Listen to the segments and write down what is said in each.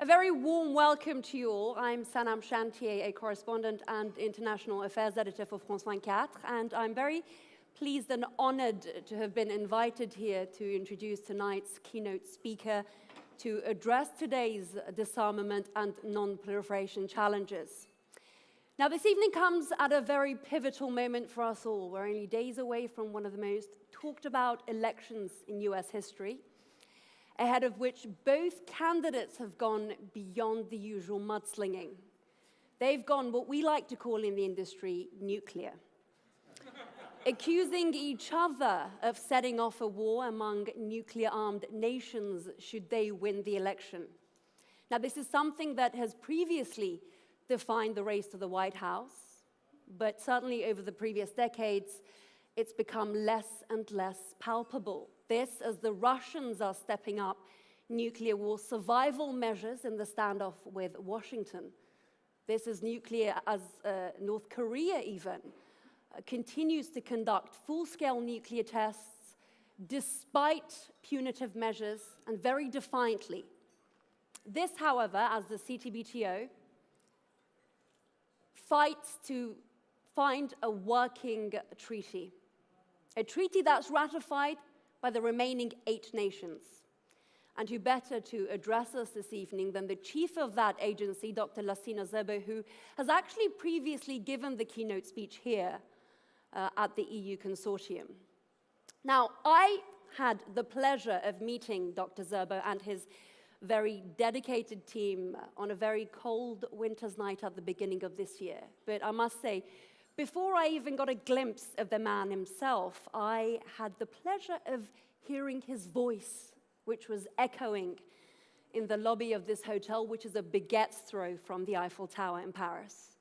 A very warm welcome to you all. I'm Sanam Chantier, a correspondent and international affairs editor for France 24, and I'm very pleased and honored to have been invited here to introduce tonight's keynote speaker to address today's disarmament and non-proliferation challenges. Now, this evening comes at a very pivotal moment for us all. We're only days away from one of the most talked about elections in US history, ahead of which both candidates have gone beyond the usual mudslinging. They've gone what we like to call in the industry nuclear, accusing each other of setting off a war among nuclear-armed nations should they win the election. Now, this is something that has previously defined the race to the White House, but certainly over the previous decades, it's become less and less palpable. This, as the Russians are stepping up nuclear war survival measures in the standoff with Washington. This is nuclear as North Korea even continues to conduct full-scale nuclear tests despite punitive measures and very defiantly. This, however, as the CTBTO fights to find a working treaty, a treaty that's ratified by the remaining 8 nations. And who better to address us this evening than the chief of that agency, Dr. Lassina Zerbo, who has actually previously given the keynote speech here at the EU Consortium. Now, I had the pleasure of meeting Dr. Zerbo and his very dedicated team on a very cold winter's night at the beginning of this year. But I must say, before I even got a glimpse of the man himself, I had the pleasure of hearing his voice, which was echoing in the lobby of this hotel, which is a baguette's throw from the Eiffel Tower in Paris.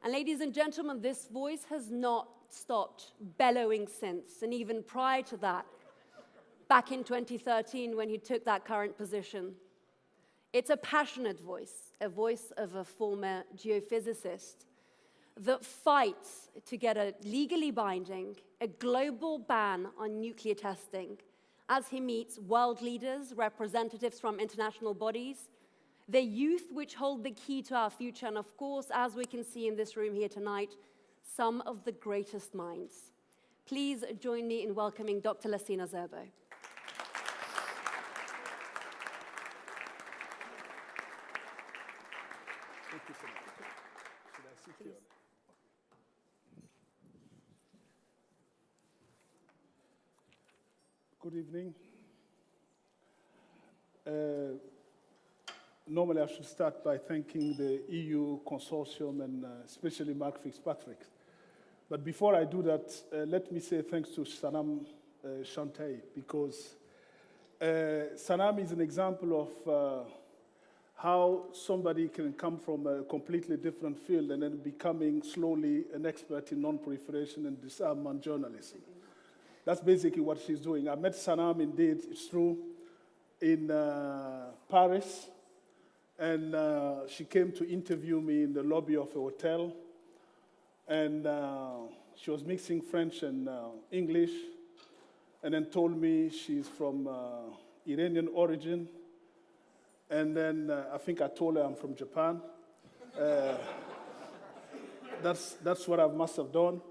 And ladies and gentlemen, this voice has not stopped bellowing since, and even prior to that, back in 2013 when he took that current position. It's a passionate voice, a voice of a former geophysicist, that fights to get a legally binding, a global ban on nuclear testing as he meets world leaders, representatives from international bodies, the youth which hold the key to our future, and of course, as we can see in this room here tonight, some of the greatest minds. Please join me in welcoming Dr. Lassina Zerbo. Thank you so much. Should I sit here? Good evening. Normally, I should start by thanking the EU Consortium and especially Mark Fitzpatrick. But before I do that, let me say thanks to Sanam Chantier, because Sanam is an example of how somebody can come from a completely different field and then becoming slowly an expert in non-proliferation and disarmament journalism. That's basically what she's doing. I met Sanam, indeed, it's true, in Paris, and she came to interview me in the lobby of a hotel, and she was mixing French and English, and then told me she's from Iranian origin, and then I think I told her I'm from Japan. That's what I must have done.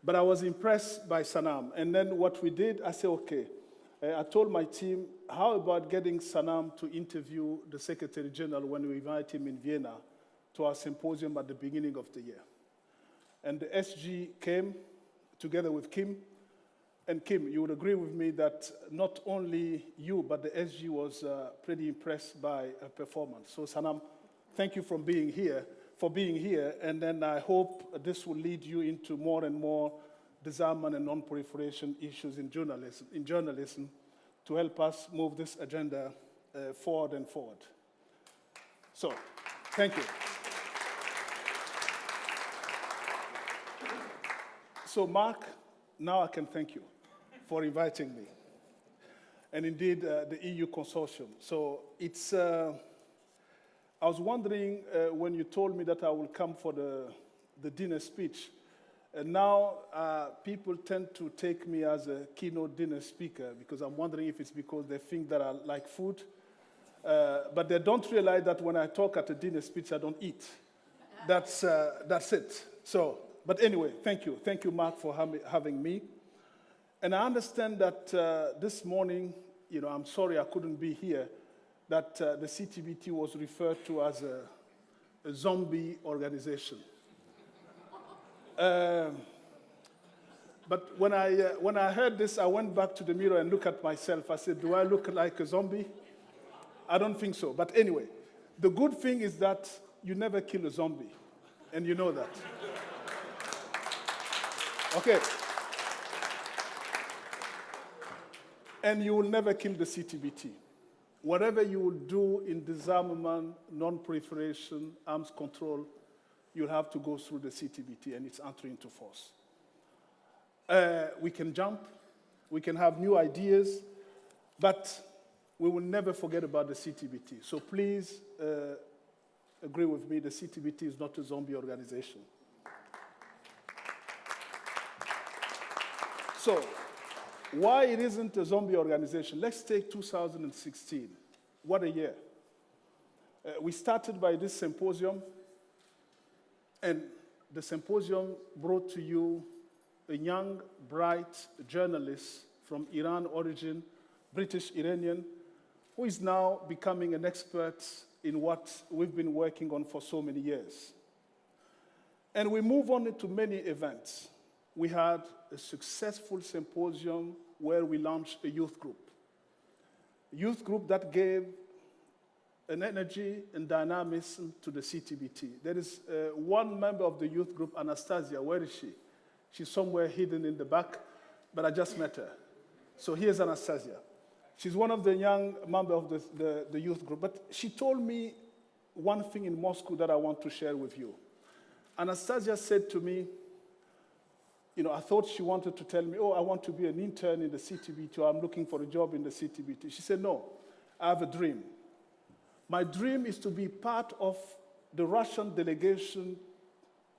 But I was impressed by Sanam. And then what we did, I said, okay. I told my team, how about getting Sanam to interview the Secretary General when we invite him in Vienna to our symposium at the beginning of the year? And the SG came together with Kim. And Kim, you would agree with me that not only you, but the SG was pretty impressed by her performance. So Sanam, thank you for being here. And then I hope this will lead you into more and more disarmament and non-proliferation issues in journalism to help us move this agenda forward and forward. So, thank you. So, Mark, now I can thank you for inviting me. And indeed, the EU Consortium. So, it's... I was wondering when you told me that I will come for the dinner speech, and now people tend to take me as a keynote dinner speaker because I'm wondering if it's because they think that I like food But they don't realize that when I talk at a dinner speech, I don't eat. That's it. So, but anyway, thank you. Thank you, Mark, for having me. And I understand that this morning, I'm sorry I couldn't be here, that the CTBT was referred to as a zombie organization. But when I heard this, I went back to the mirror and looked at myself. I said, do I look like a zombie? I don't think so. But anyway, the good thing is that you never kill a zombie, and you know that. Okay. And you will never kill the CTBT. Whatever you will do in disarmament, non-proliferation, arms control, you'll have to go through the CTBT and its entry into force. We can jump, we can have new ideas, but we will never forget about the CTBT. So please agree with me, the CTBT is not a zombie organization. So, why it isn't a zombie organization? Let's take 2016. What a year. We started by this symposium, and the symposium brought to you a young, bright journalist from Iran origin, British Iranian, who is now becoming an expert in what we've been working on for so many years. And we move on into many events. We had a successful symposium where we launched a youth group that gave an energy and dynamism to the CTBT. There is one member of the youth group, Anastasia. Where is she? She's somewhere hidden in the back, but I just met her. So here's Anastasia. She's one of the young members of the youth group, but she told me one thing in Moscow that I want to share with you. Anastasia said to me, I thought she wanted to tell me, I want to be an intern in the CTBT, or I'm looking for a job in the CTBT. She said, no, I have a dream. My dream is to be part of the Russian delegation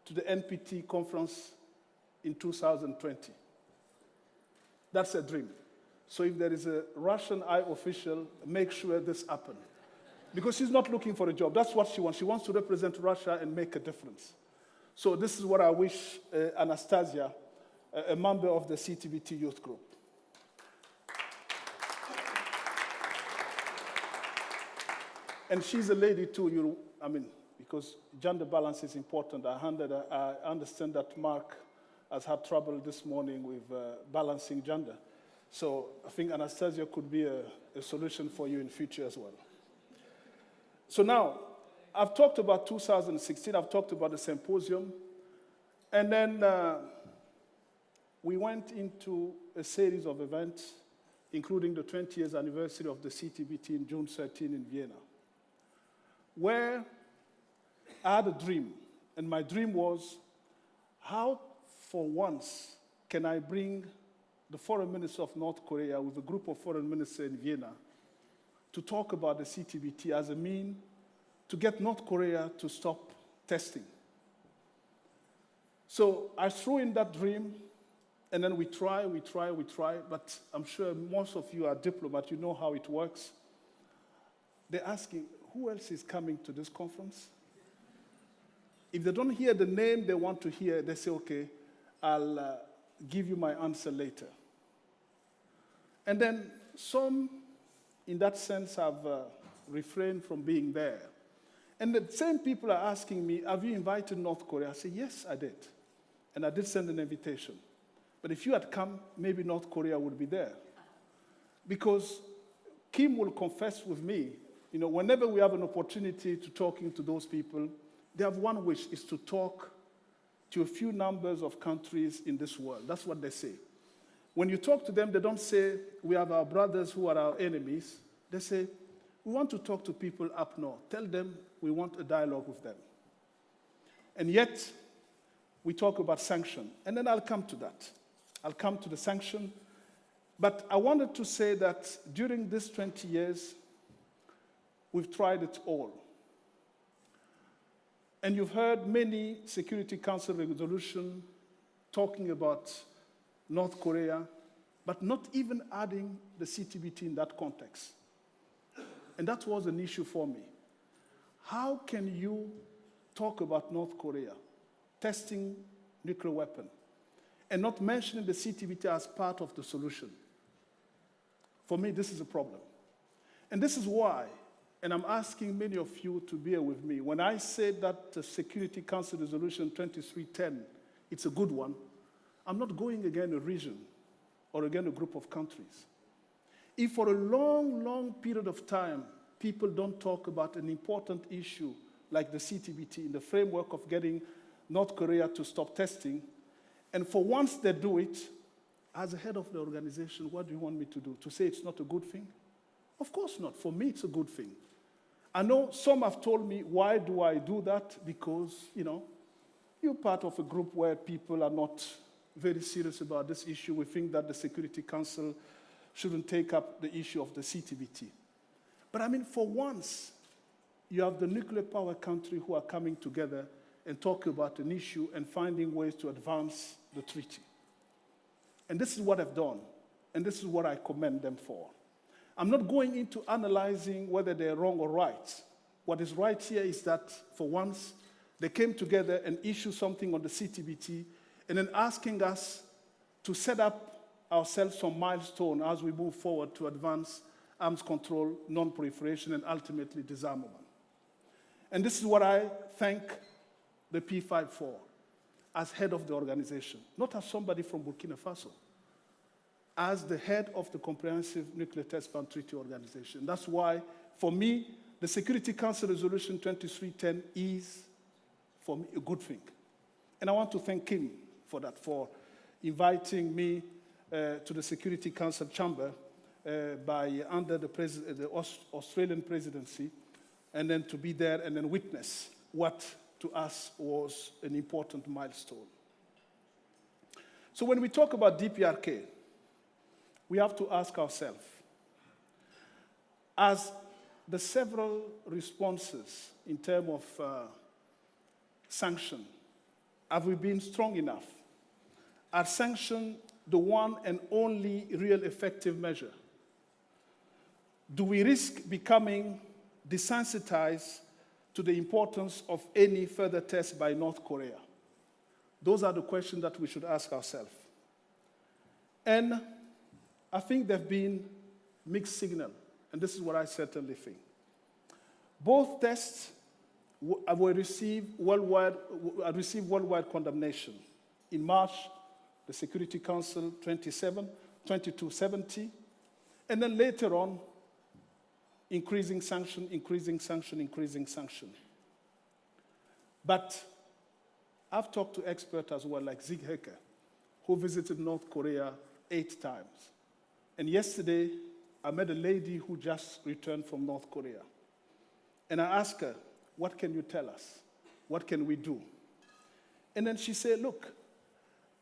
to the NPT conference in 2020. That's a dream. So if there is a Russian high official, make sure this happens. Because she's not looking for a job. That's what she wants. She wants to represent Russia and make a difference. So this is what I wish Anastasia, a member of the CTBT youth group. And she's a lady too, because gender balance is important. I understand that Mark has had trouble this morning with balancing gender. So I think Anastasia could be a solution for you in future as well. So now, I've talked about 2016, I've talked about the symposium, and then we went into a series of events, including the 20 years anniversary of the CTBT in June 13 in Vienna, where I had a dream, and my dream was, how for once can I bring the foreign minister of North Korea with a group of foreign ministers in Vienna to talk about the CTBT as a means to get North Korea to stop testing. So I threw in that dream, and then we try, but I'm sure most of you are diplomats, you know how it works. They're asking, who else is coming to this conference? If they don't hear the name they want to hear, they say, okay, I'll give you my answer later. And then some, in that sense, have refrained from being there. And the same people are asking me, have you invited North Korea? I say, yes, I did. And I did send an invitation. But if you had come, maybe North Korea would be there. Because Kim will confess with me, whenever we have an opportunity to talking to those people, they have one wish, is to talk to a few numbers of countries in this world. That's what they say. When you talk to them, they don't say, we have our brothers who are our enemies. They say, we want to talk to people up north. Tell them we want a dialogue with them. And yet, we talk about sanction. And then I'll come to that. I'll come to the sanction. But I wanted to say that during these 20 years, we've tried it all. And you've heard many Security Council resolutions talking about North Korea, but not even adding the CTBT in that context. And that was an issue for me. How can you talk about North Korea testing nuclear weapon and not mentioning the CTBT as part of the solution? For me, this is a problem. And this is why, and I'm asking many of you to bear with me, when I said that the Security Council Resolution 2310, it's a good one, I'm not going against a region or against a group of countries. If for a long, long period of time, people don't talk about an important issue like the CTBT in the framework of getting North Korea to stop testing, and for once they do it, as a head of the organization, what do you want me to do? To say it's not a good thing? Of course not. For me, it's a good thing. I know some have told me, why do I do that? Because, you're part of a group where people are not very serious about this issue. We think that the Security Council shouldn't take up the issue of the CTBT. But I mean, for once, you have the nuclear power country who are coming together and talk about an issue and finding ways to advance the treaty. And this is what I've done, and this is what I commend them for. I'm not going into analyzing whether they're wrong or right. What is right here is that, for once, they came together and issued something on the CTBT, and then asking us to set up ourselves some milestone as we move forward to advance arms control, non-proliferation, and ultimately disarmament. And this is what I thank the P5 for, as head of the organization, not as somebody from Burkina Faso, as the head of the Comprehensive Nuclear Test Ban Treaty Organization. That's why, for me, the Security Council Resolution 2310 is, for me, a good thing. And I want to thank Kim for that, for inviting me to the Security Council chamber under the Australian presidency, and then to be there and then witness what to us was an important milestone. So when we talk about DPRK, we have to ask ourselves, as the several responses in terms of sanction, have we been strong enough? Are sanctions the one and only real effective measure? Do we risk becoming desensitized to the importance of any further test by North Korea? Those are the questions that we should ask ourselves. And I think there have been mixed signals, and this is what I certainly think. Both tests received worldwide condemnation. In March, the Security Council 2270, and then later on, increasing sanction. But I've talked to experts as well, like Zig Hecker, who visited North Korea 8 times. And yesterday, I met a lady who just returned from North Korea. And I asked her, what can you tell us? What can we do? And then she said, look,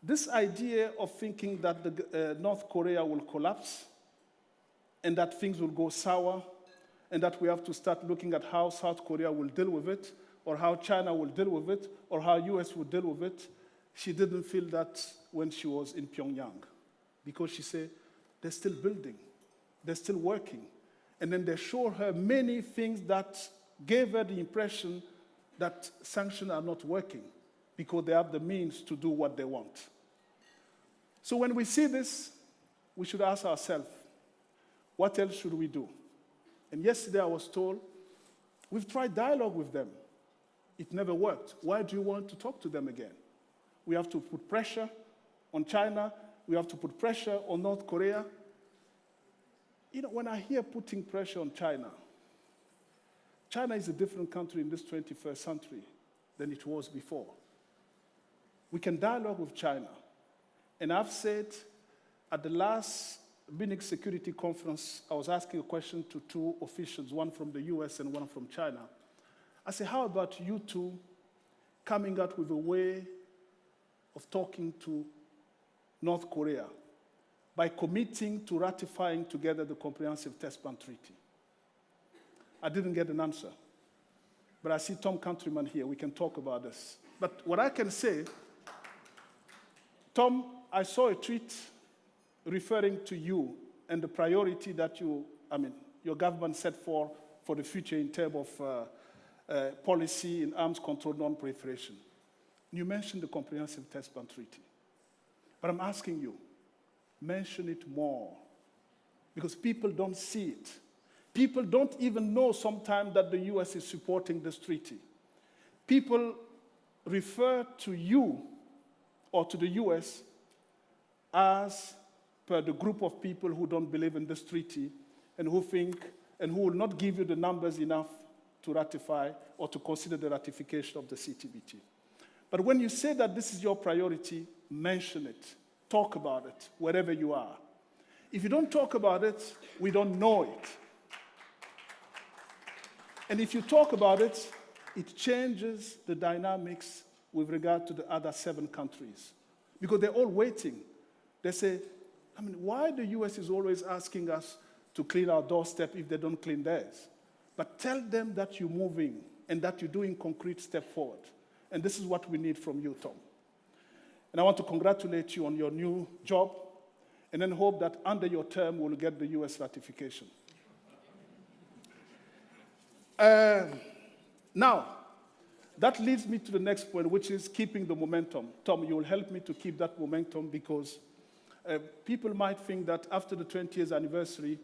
this idea of thinking that North Korea will collapse and that things will go sour and that we have to start looking at how South Korea will deal with it, or how China will deal with it, or how US will deal with it, she didn't feel that when she was in Pyongyang. Because she said, they're still building, they're still working. And then they showed her many things that gave her the impression that sanctions are not working because they have the means to do what they want. So when we see this, we should ask ourselves, what else should we do? And yesterday I was told, we've tried dialogue with them. It never worked. Why do you want to talk to them again? We have to put pressure on China. We have to put pressure on North Korea. When I hear putting pressure on China, China is a different country in this 21st century than it was before. We can dialogue with China. And I've said at the last Munich Security Conference, I was asking a question to 2 officials, one from the US and one from China. I said, how about you two coming out with a way of talking to North Korea by committing to ratifying together the Comprehensive Test Ban Treaty? I didn't get an answer. But I see Tom Countryman here. We can talk about this. But what I can say, Tom, I saw a tweet referring to you and the priority that your government set for the future in terms of policy in arms control, non-proliferation. You mentioned the Comprehensive Test Ban Treaty. But I'm asking you, mention it more. Because people don't see it. People don't even know sometimes that the US is supporting this treaty. People refer to you or to the US as per the group of people who don't believe in this treaty and who think and who will not give you the numbers enough to ratify or to consider the ratification of the CTBT. But when you say that this is your priority, mention it. Talk about it wherever you are. If you don't talk about it, we don't know it. And if you talk about it, it changes the dynamics with regard to the other 7 countries. Because they're all waiting. They say, why the US is always asking us to clean our doorstep if they don't clean theirs? But tell them that you're moving and that you're doing concrete step forward. And this is what we need from you, Tom. And I want to congratulate you on your new job and then hope that under your term we'll get the US ratification. Now, that leads me to the next point, which is keeping the momentum. Tom, you will help me to keep that momentum because people might think that after the 20 years anniversary,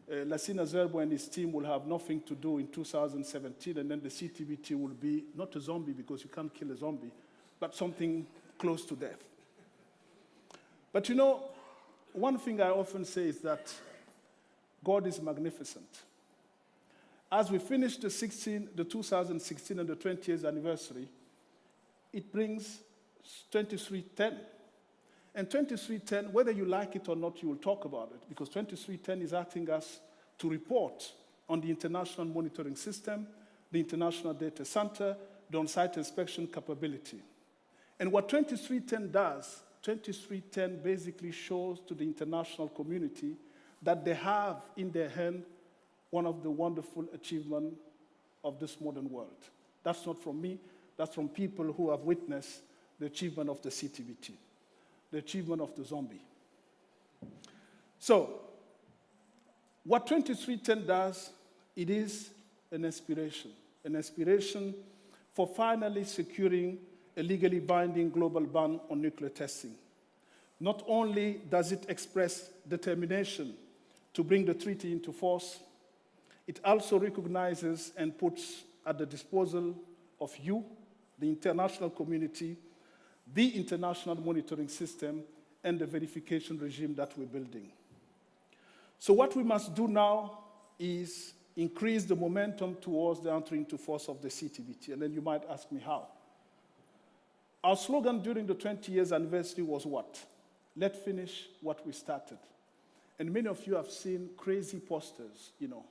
Lassina Zerbo and his team will have nothing to do in 2017, and then the CTBT will be not a zombie because you can't kill a zombie, but something close to death. But you know, one thing I often say is that God is magnificent. As we finish the 2016 and the 20 years anniversary, it brings 2310. And 2310, whether you like it or not, you will talk about it, because 2310 is asking us to report on the international monitoring system, the international data center, the on-site inspection capability. And what 2310 does, 2310 basically shows to the international community that they have in their hand one of the wonderful achievements of this modern world. That's not from me, that's from people who have witnessed the achievement of the CTBT, the achievement of the zombie. So, what 2310 does, it is an aspiration for finally securing a legally binding global ban on nuclear testing. Not only does it express determination to bring the treaty into force, it also recognizes and puts at the disposal of you, the international community, the international monitoring system, and the verification regime that we're building. So what we must do now is increase the momentum towards the entry into force of the CTBT. And then you might ask me how. Our slogan during the 20 years anniversary was what? Let's finish what we started. And many of you have seen crazy posters, you know,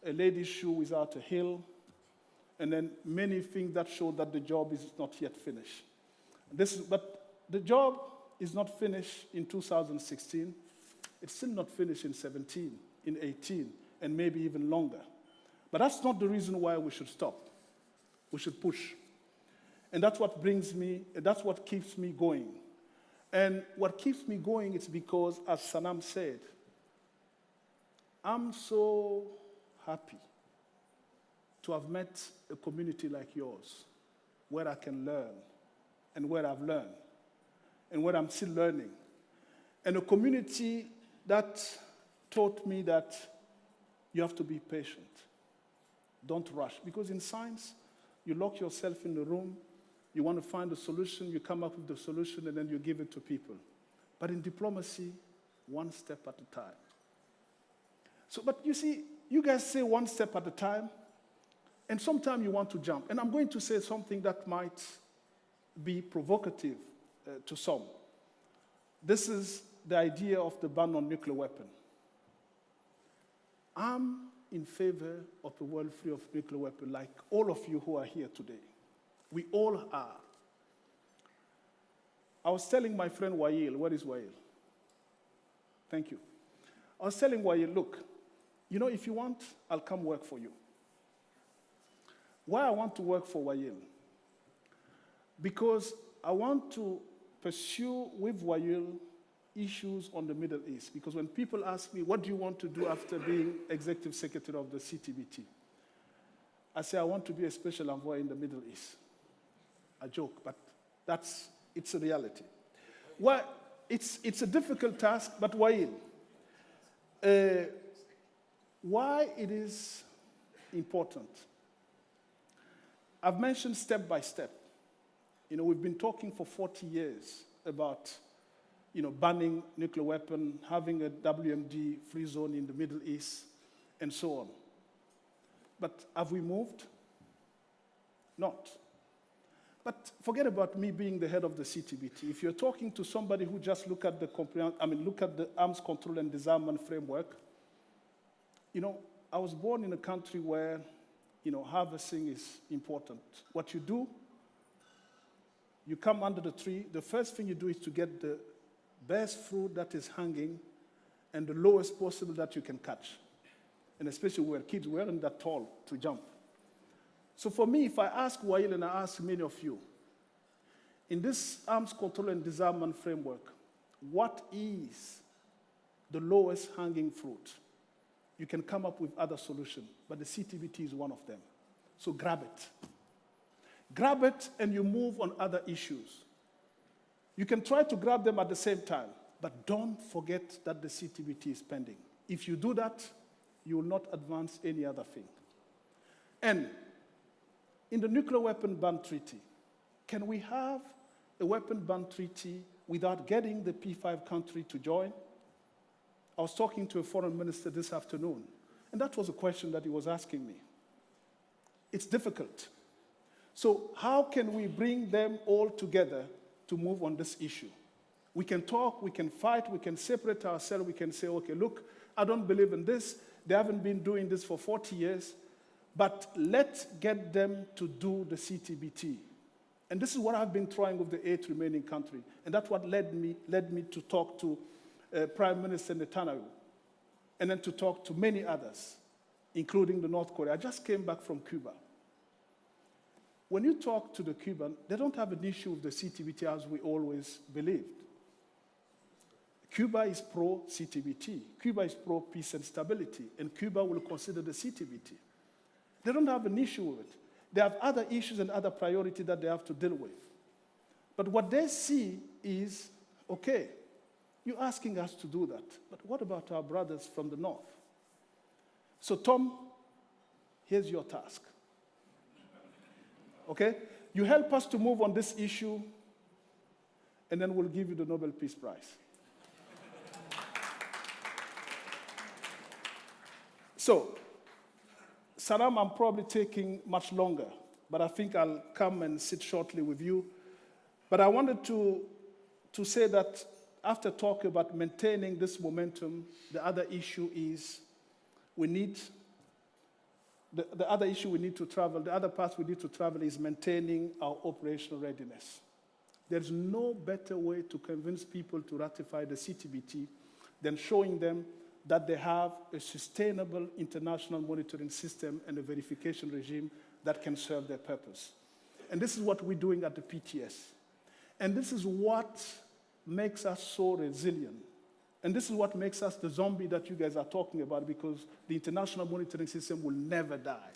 a lady's shoe without a heel, and then many things that show that the job is not yet finished. But the job is not finished in 2016. It's still not finished in 17, in 18, and maybe even longer. But that's not the reason why we should stop. We should push. And that's what that's what keeps me going. And what keeps me going is because, as Sanam said, I'm so happy to have met a community like yours, where I can learn, and where I've learned, and where I'm still learning. And a community that taught me that you have to be patient. Don't rush. Because in science, you lock yourself in the room, you want to find a solution, you come up with the solution, and then you give it to people. But in diplomacy, one step at a time. So, but you see, you guys say one step at a time, and sometimes you want to jump. And I'm going to say something that might be provocative to some. This is the idea of the ban on nuclear weapons. I'm in favor of a world free of nuclear weapons, like all of you who are here today. We all are. I was telling my friend Wael, where is Wael? Thank you. I was telling Wael, look, you know, if you want, I'll come work for you. Why I want to work for Wael? Because I want to pursue with Wael issues on the Middle East. Because when people ask me, what do you want to do after being executive secretary of the CTBT? I say, I want to be a special envoy in the Middle East. I joke, but it's a reality. Well, it's a difficult task, but why? Why it is important? I've mentioned step by step. We've been talking for 40 years about, banning nuclear weapon, having a WMD free zone in the Middle East, and so on. But have we moved? Not. But forget about me being the head of the CTBT. If you're talking to somebody who just look at the arms control and disarmament framework, I was born in a country where, harvesting is important. What you do, you come under the tree, the first thing you do is to get the best fruit that is hanging and the lowest possible that you can catch. And especially where kids weren't that tall to jump. So for me, if I ask Wael and I ask many of you, in this arms control and disarmament framework, what is the lowest hanging fruit? You can come up with other solutions, but the CTBT is one of them. So grab it. Grab it and you move on other issues. You can try to grab them at the same time, but don't forget that the CTBT is pending. If you do that, you will not advance any other thing. And in the nuclear weapon ban treaty, can we have a weapon ban treaty without getting the P5 country to join? I was talking to a foreign minister this afternoon, and that was a question that he was asking me. It's difficult. So how can we bring them all together to move on this issue? We can talk, we can fight, we can separate ourselves, we can say, okay, look, I don't believe in this. They haven't been doing this for 40 years. But let's get them to do the CTBT. And this is what I've been trying with the 8 remaining countries. And that's what led me to talk to Prime Minister Netanyahu, and then to talk to many others, including the North Korea. I just came back from Cuba. When you talk to the Cuban, they don't have an issue with the CTBT as we always believed. Cuba is pro-CTBT. Cuba is pro-peace and stability, and Cuba will consider the CTBT. They don't have an issue with it. They have other issues and other priorities that they have to deal with. But what they see is, okay, you're asking us to do that, but what about our brothers from the north? So Tom, here's your task. Okay? You help us to move on this issue, and then we'll give you the Nobel Peace Prize. So, Saddam, I'm probably taking much longer, but I think I'll come and sit shortly with you. But I wanted to say that after talking about maintaining this momentum, the other issue is the other issue we need to travel, the other path we need to travel is maintaining our operational readiness. There's no better way to convince people to ratify the CTBT than showing them that they have a sustainable international monitoring system and a verification regime that can serve their purpose. And this is what we're doing at the PTS. And this is what makes us so resilient. And this is what makes us the zombie that you guys are talking about, because the international monitoring system will never die.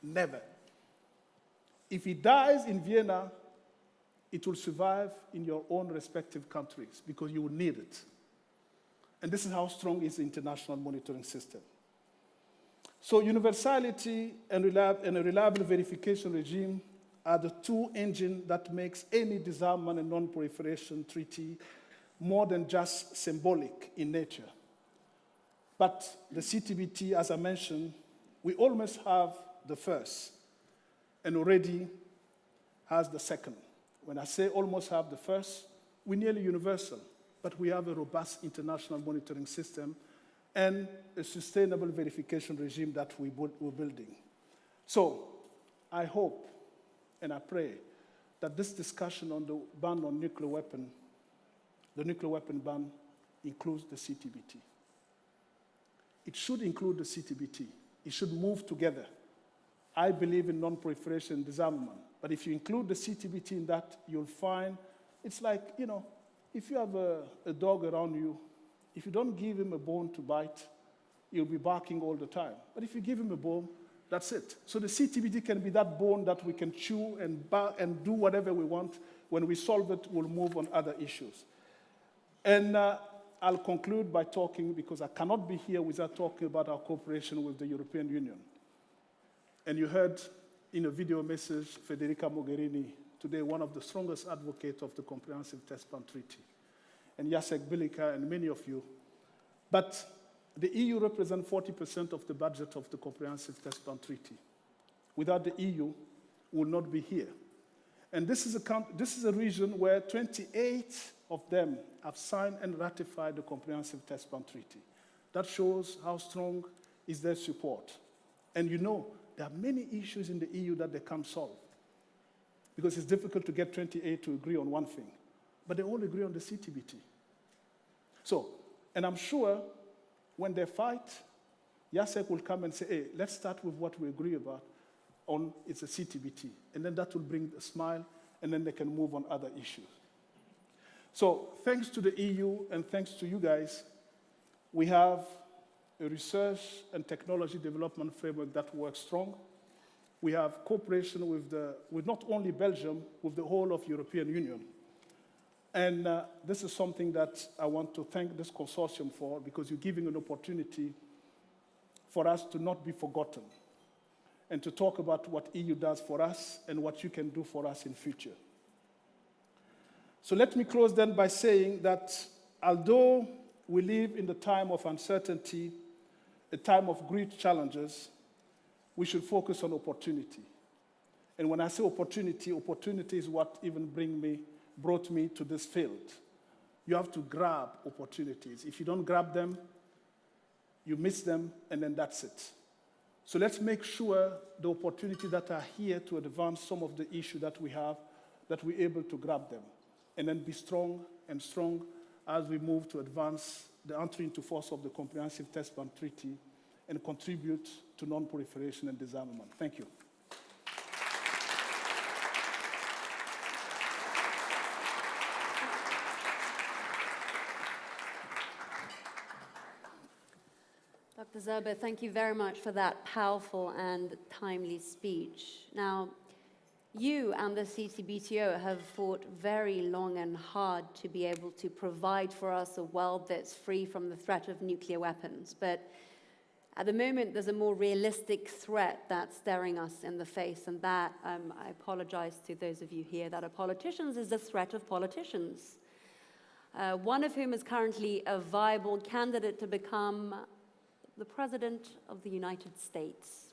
Never. If it dies in Vienna, it will survive in your own respective countries because you will need it. And this is how strong is the international monitoring system. So universality and a reliable verification regime are the two engines that makes any disarmament and non-proliferation treaty more than just symbolic in nature. But the CTBT, as I mentioned, we almost have the first and already has the second. When I say almost have the first, we're nearly universal, but we have a robust international monitoring system and a sustainable verification regime that we're building. So I hope and I pray that this discussion on the ban on nuclear weapon, the nuclear weapon ban, includes the CTBT. It should include the CTBT. It should move together. I believe in non-proliferation and disarmament, but if you include the CTBT in that, you'll find it's like, if you have a dog around you, if you don't give him a bone to bite, he'll be barking all the time. But if you give him a bone, that's it. So the CTBT can be that bone that we can chew and do whatever we want. When we solve it, we'll move on other issues. And I'll conclude by talking, because I cannot be here without talking about our cooperation with the European Union. And you heard in a video message Federica Mogherini today, one of the strongest advocates of the Comprehensive Test Ban Treaty, and Jacek Bilika and many of you. But the EU represents 40% of the budget of the Comprehensive Test Ban Treaty. Without the EU, we will not be here. And this is a region where 28 of them have signed and ratified the Comprehensive Test Ban Treaty. That shows how strong is their support. And you know, there are many issues in the EU that they can't solve, because it's difficult to get 28 to agree on one thing. But they all agree on the CTBT. So, and I'm sure when they fight, Jacek will come and say, hey, let's start with what we agree about on it's a CTBT. And then that will bring a smile, and then they can move on other issues. So thanks to the EU and thanks to you guys, we have a research and technology development framework that works strong. We have cooperation with not only Belgium, with the whole of European Union. And this is something that I want to thank this consortium for, because you're giving an opportunity for us to not be forgotten and to talk about what EU does for us and what you can do for us in future. So let me close then by saying that although we live in the time of uncertainty, a time of great challenges, we should focus on opportunity. And when I say opportunity, opportunity is what even brought me to this field. You have to grab opportunities. If you don't grab them, you miss them, and then that's it. So let's make sure the opportunities that are here to advance some of the issues that we have, that we're able to grab them, and then be strong and strong as we move to advance the entry into force of the Comprehensive Test Ban Treaty and contribute to non-proliferation and disarmament. Thank you. Dr. Zerbe, thank you very much for that powerful and timely speech. Now, you and the CTBTO have fought very long and hard to be able to provide for us a world that's free from the threat of nuclear weapons. But at the moment, there's a more realistic threat that's staring us in the face, and that, I apologize to those of you here that are politicians, is the threat of politicians. One of whom is currently a viable candidate to become the President of the United States.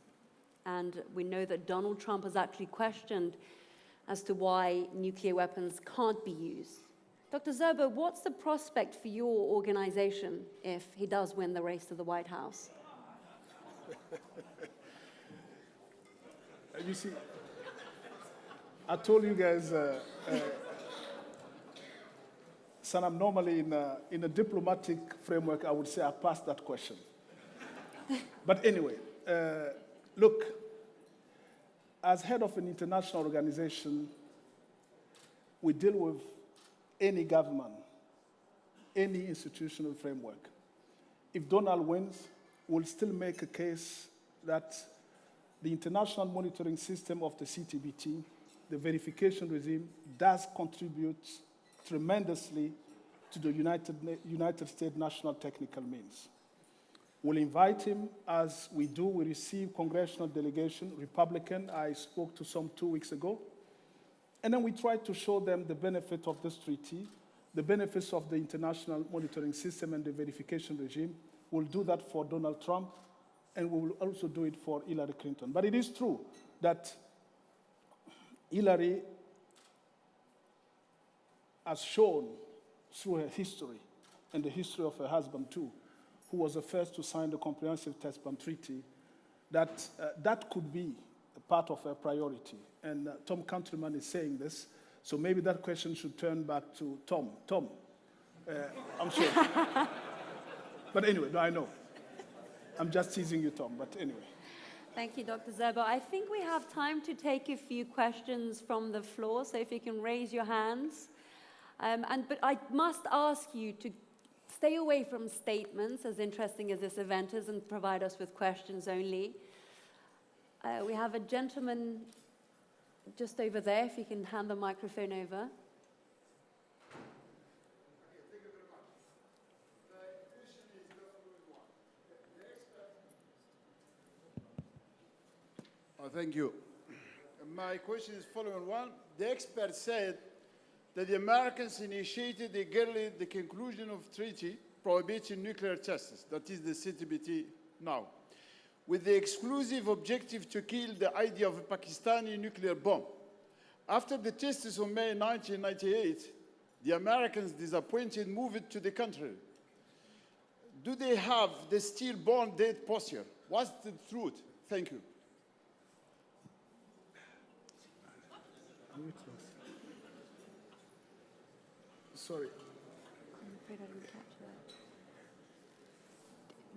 And we know that Donald Trump has actually questioned as to why nuclear weapons can't be used. Dr. Zerbe, what's the prospect for your organization if he does win the race to the White House? You see, I told you guys, Sanam, normally in a diplomatic framework, I would say I passed that question. But anyway, look, as head of an international organization, we deal with any government, any institutional framework. If Donald wins, we'll still make a case that the international monitoring system of the CTBT, the verification regime, does contribute tremendously to the United States national technical means. We'll invite him, as we do. We receive congressional delegation, Republican. I spoke to some 2 weeks ago. And then we try to show them the benefit of this treaty, the benefits of the international monitoring system and the verification regime. We'll do that for Donald Trump, and we will also do it for Hillary Clinton. But it is true that Hillary has shown through her history, and the history of her husband too, who was the first to sign the Comprehensive Test Ban Treaty, that that could be a part of her priority. And Tom Countryman is saying this, so maybe that question should turn back to Tom. Tom, I'm sure. But anyway, no, I know. I'm just teasing you, Tom, but anyway. Thank you, Dr. Zerbe. I think we have time to take a few questions from the floor, so if you can raise your hands. But I must ask you to stay away from statements, as interesting as this event is, and provide us with questions only. We have a gentleman just over there, if you can hand the microphone over. Thank you. My question is following one. The expert said that the Americans initiated the conclusion of treaty prohibiting nuclear tests, that is the CTBT now, with the exclusive objective to kill the idea of a Pakistani nuclear bomb. After the tests on May 1998, the Americans, disappointed, moved to the country. Do they have the still born dead posture? What's the truth? Thank you. Sorry. I'm afraid I didn't catch that.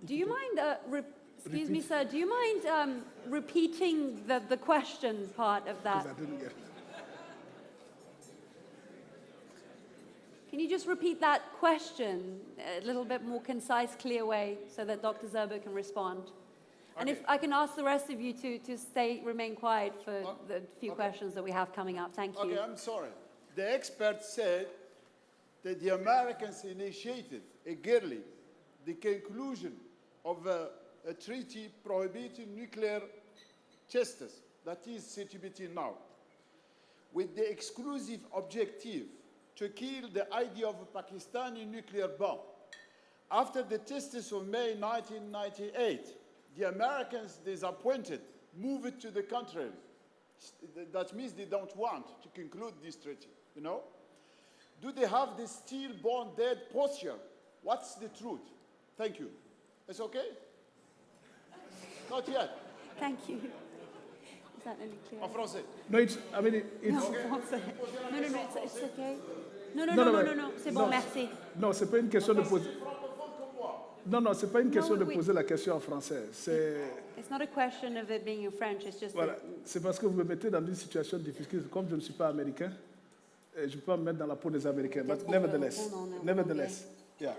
Do you mind, excuse me, sir, do you mind repeating the question part of that? Because I didn't get it. Can you just repeat that question a little bit more concise, clear way, so that Dr. Zerbo can respond? And if I can ask the rest of you to remain quiet for the few questions that we have coming up. Thank you. Okay, I'm sorry. The expert said that the Americans initiated eagerly the conclusion of a treaty prohibiting nuclear tests, that is CTBT now, with the exclusive objective to kill the idea of a Pakistani nuclear bomb. After the tests of May 1998, the Americans, disappointed, moved to the country. That means they don't want to conclude this treaty, you know? Do they have this stillborn dead posture? What's the truth? Thank you. It's okay? Not yet. Thank you. Is that any clear? En français. No, it's, I mean, it's... No, Okay. no, it's okay. No, c'est bon, merci. Non, c'est pas une question de poser... Non, c'est pas une question de poser la question en français. It's not a question of it being in French, it's just Voilà, c'est parce que vous me mettez dans une situation difficile. Comme je ne suis pas américain, je ne peux pas me mettre dans la peau des Américains. But nevertheless, yeah.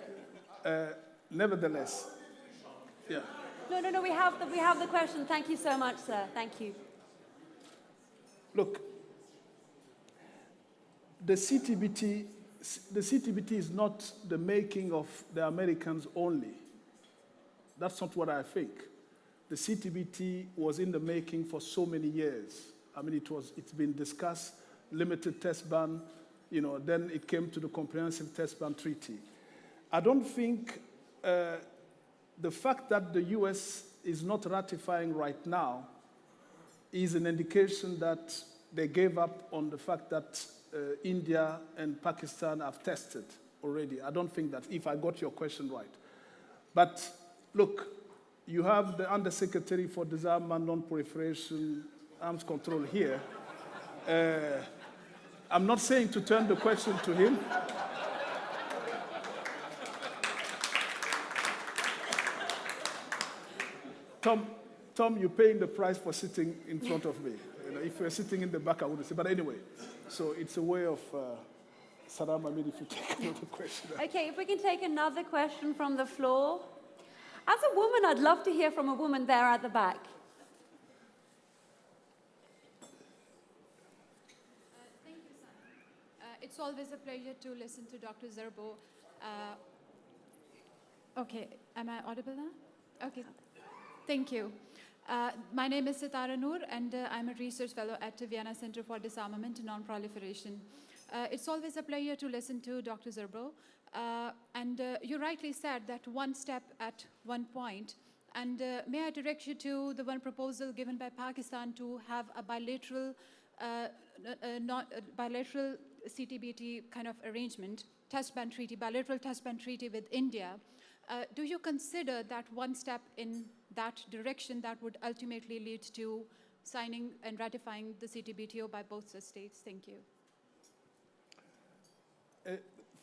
Nevertheless, yeah. No, we have the question. Thank you so much, sir. Thank you. Look, the CTBT is not the making of the Americans only. That's not what I think. The CTBT was in the making for so many years. I mean, it's been discussed, limited test ban, then it came to the Comprehensive Test Ban Treaty. I don't think the fact that the US is not ratifying right now is an indication that they gave up on the fact that India and Pakistan have tested already. I don't think that, if I got your question right. But look, you have the Undersecretary for Disarmament, Non-Proliferation, Arms Control here. I'm not saying to turn the question to him. Tom, you're paying the price for sitting in front of me. If you're sitting in the back, I wouldn't say. But anyway, so it's a way of, Saddam, I mean, if you take another question. Okay, if we can take another question from the floor. As a woman, I'd love to hear from a woman there at the back. Thank you, Sam. It's always a pleasure to listen to Dr. Zerbo. Okay, am I audible now? Okay, thank you. My name is Sitara Noor, and I'm a research fellow at the Vienna Center for Disarmament and Non-Proliferation. It's always a pleasure to listen to Dr. Zerbo. And you rightly said that one step at one point. And may I direct you to the one proposal given by Pakistan to have a bilateral CTBT kind of arrangement, test ban treaty, bilateral test ban treaty with India. Do you consider that one step in that direction that would ultimately lead to signing and ratifying the CTBTO by both the states? Thank you.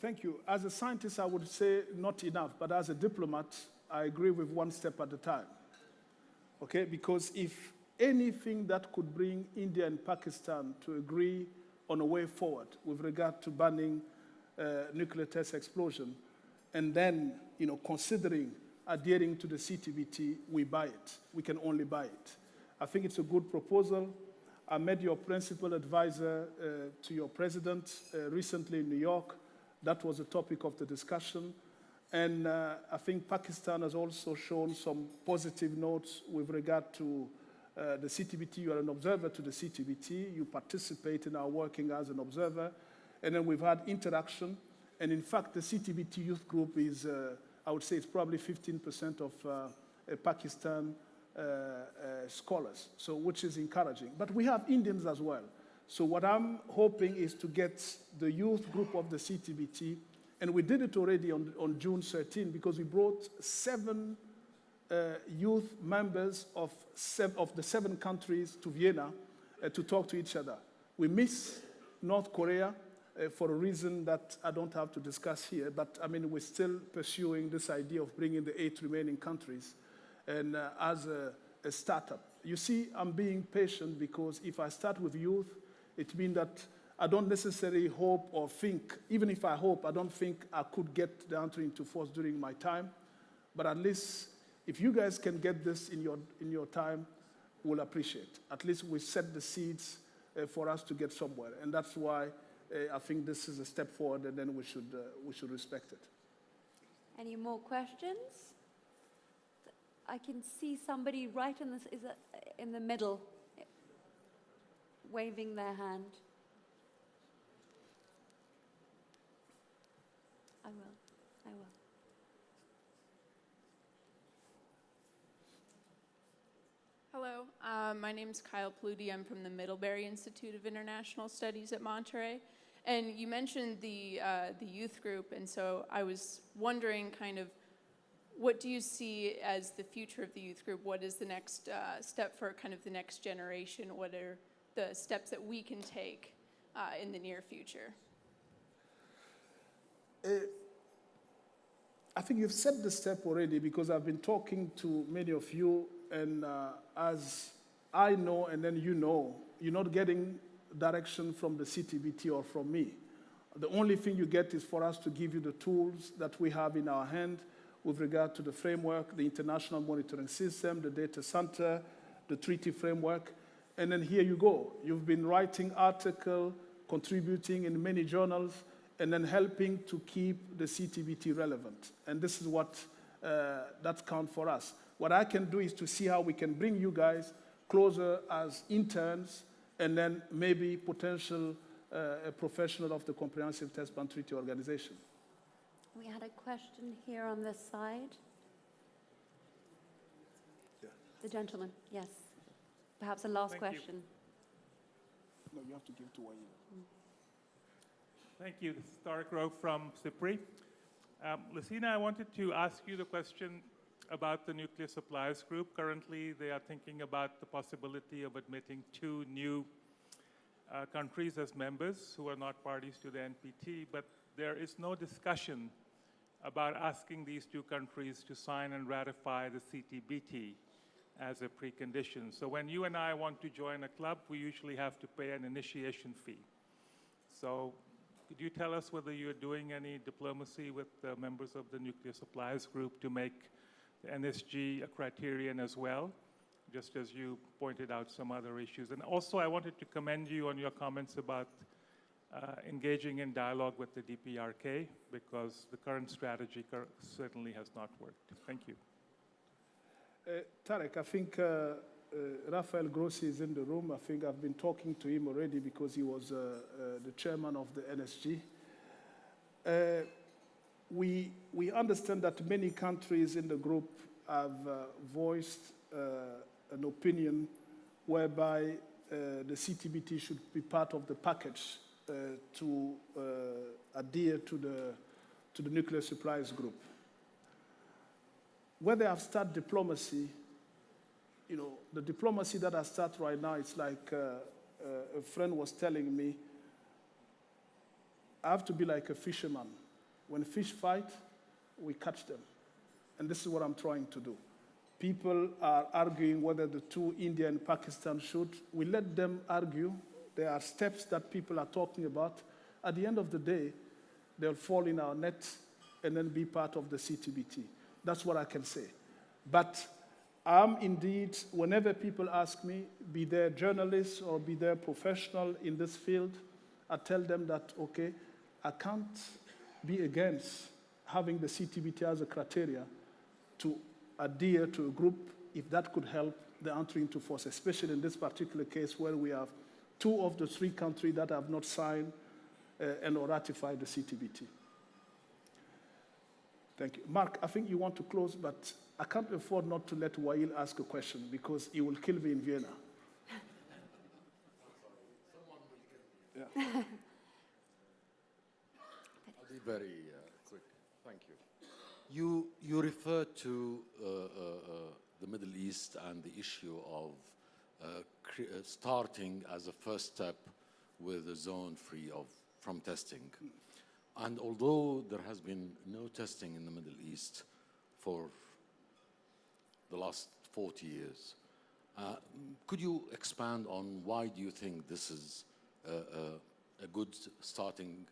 Thank you. As a scientist, I would say not enough, but as a diplomat, I agree with one step at a time. Okay, because if anything that could bring India and Pakistan to agree on a way forward with regard to banning nuclear test explosion, and then, considering adhering to the CTBT, we buy it. We can only buy it. I think it's a good proposal. I met your principal advisor to your president recently in New York. That was a topic of the discussion. And I think Pakistan has also shown some positive notes with regard to the CTBT. You are an observer to the CTBT. You participate in our working as an observer. And then we've had interaction. And in fact, the CTBT youth group is, I would say it's probably 15% of Pakistan scholars, so which is encouraging. But we have Indians as well. So what I'm hoping is to get the youth group of the CTBT, and we did it already on June 13 because we brought 7 youth members of the 7 countries to Vienna to talk to each other. We miss North Korea for a reason that I don't have to discuss here, but I mean, we're still pursuing this idea of bringing the 8 remaining countries and as a startup. You see, I'm being patient because if I start with youth, it means that I don't necessarily hope or think, even if I hope, I don't think I could get the entry into force during my time. But at least if you guys can get this in your time, we'll appreciate. At least we set the seeds for us to get somewhere. And that's why I think this is a step forward, and then we should respect it. Any more questions? I can see somebody right in the middle, waving their hand. I will. Hello, my name's Kyle Pluti. I'm from the Middlebury Institute of International Studies at Monterey. And you mentioned the youth group, and so I was wondering kind of, what do you see as the future of the youth group? What is the next step for kind of the next generation? What are the steps that we can take in the near future? I think you've set the step already because I've been talking to many of you, and as I know and then you know, you're not getting direction from the CTBT or from me. The only thing you get is for us to give you the tools that we have in our hand with regard to the framework, the international monitoring system, the data center, the treaty framework, and then here you go. You've been writing articles, contributing in many journals, and then helping to keep the CTBT relevant. And this is what that counts for us. What I can do is to see how we can bring you guys closer as interns, and then maybe potential a professional of the Comprehensive Test Ban Treaty Organization. We had a question here on this side. Yeah. The gentleman, yes. Perhaps a last Thank you. question. No, you have to give to one year. Thank you. This is Tariq Rowe from CIPRI. Lucina, I wanted to ask you the question about the Nuclear Suppliers Group. Currently, they are thinking about the possibility of admitting 2 new countries as members who are not parties to the NPT, but there is no discussion about asking these 2 countries to sign and ratify the CTBT as a precondition. So when you and I want to join a club, we usually have to pay an initiation fee. So could you tell us whether you're doing any diplomacy with the members of the Nuclear Suppliers Group to make the NSG a criterion as well, just as you pointed out some other issues? And also, I wanted to commend you on your comments about engaging in dialogue with the DPRK, because the current strategy certainly has not worked. Thank you. Tarek, I think Rafael Grossi is in the room. I think I've been talking to him already because he was the chairman of the NSG. We understand that many countries in the group have voiced an opinion whereby the CTBT should be part of the package to adhere to the Nuclear Suppliers Group. Whether I've started diplomacy, the diplomacy that I start right now, it's like a friend was telling me, I have to be like a fisherman. When fish fight, we catch them. And this is what I'm trying to do. People are arguing whether the 2, India and Pakistan, should. We let them argue. There are steps that people are talking about. At the end of the day, they'll fall in our net and then be part of the CTBT. That's what I can say. But I'm indeed, whenever people ask me, be they journalists or be they professional in this field, I tell them that, okay, I can't be against having the CTBT as a criteria to adhere to a group if that could help the entry into force, especially in this particular case where we have 2 of the 3 countries that have not signed and or ratified the CTBT. Thank you. Mark, I think you want to close, but I can't afford not to let Wael ask a question because he will kill me in Vienna. Yeah. I'll be very quick. Thank you. You referred to the Middle East and the issue of starting as a first step with a zone free from testing. And although there has been no testing in the Middle East for the last 40 years, could you expand on why do you think this is a good starting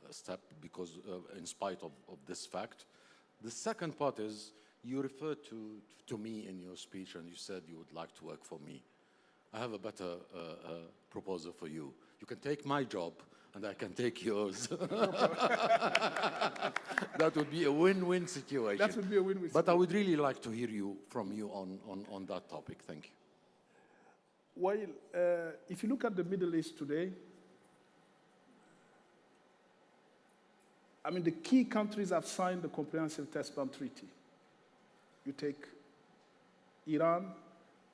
step, because in spite of this fact? The second part is, you referred to me in your speech and you said you would like to work for me. I have a better proposal for you. You can take my job and I can take yours. That would be a win-win situation. That would be a win-win situation. But I would really like to hear from you on that topic. Thank you. Well, if you look at the Middle East today, I mean, the key countries have signed the Comprehensive Test Ban Treaty. You take Iran,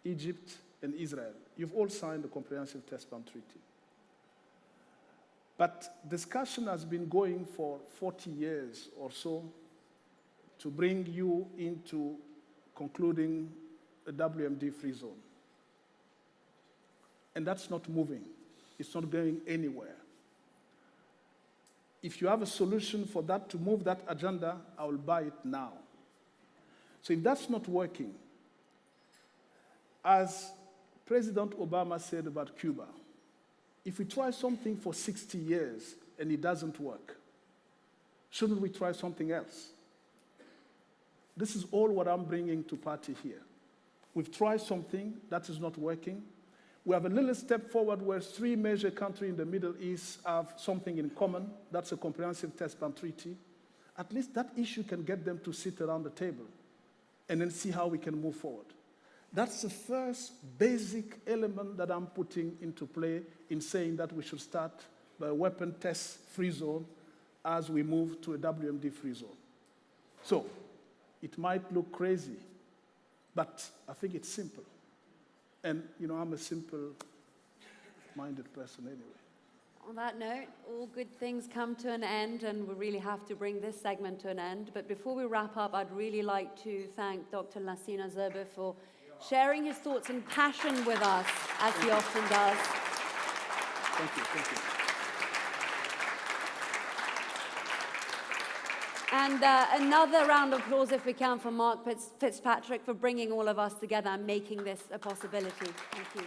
Egypt, and Israel. You've all signed the Comprehensive Test Ban Treaty. But discussion has been going for 40 years or so to bring you into concluding a WMD-free zone. And that's not moving. It's not going anywhere. If you have a solution for that, to move that agenda, I will buy it now. So if that's not working, as President Obama said about Cuba, if we try something for 60 years and it doesn't work, shouldn't we try something else? This is all what I'm bringing to party here. We've tried something that is not working. We have a little step forward where 3 major countries in the Middle East have something in common. That's a Comprehensive Test Ban Treaty. At least that issue can get them to sit around the table and then see how we can move forward. That's the first basic element that I'm putting into play in saying that we should start by a weapon test-free zone as we move to a WMD-free zone. So it might look crazy, but I think it's simple. And, you know, I'm a simple-minded person anyway. On that note, all good things come to an end, and we really have to bring this segment to an end. But before we wrap up, I'd really like to thank Dr. Lassina Zerbe for sharing his thoughts and passion with us, as he often does. Thank you, thank you. And another round of applause, if we can, for Mark Fitzpatrick for bringing all of us together and making this a possibility. Thank you.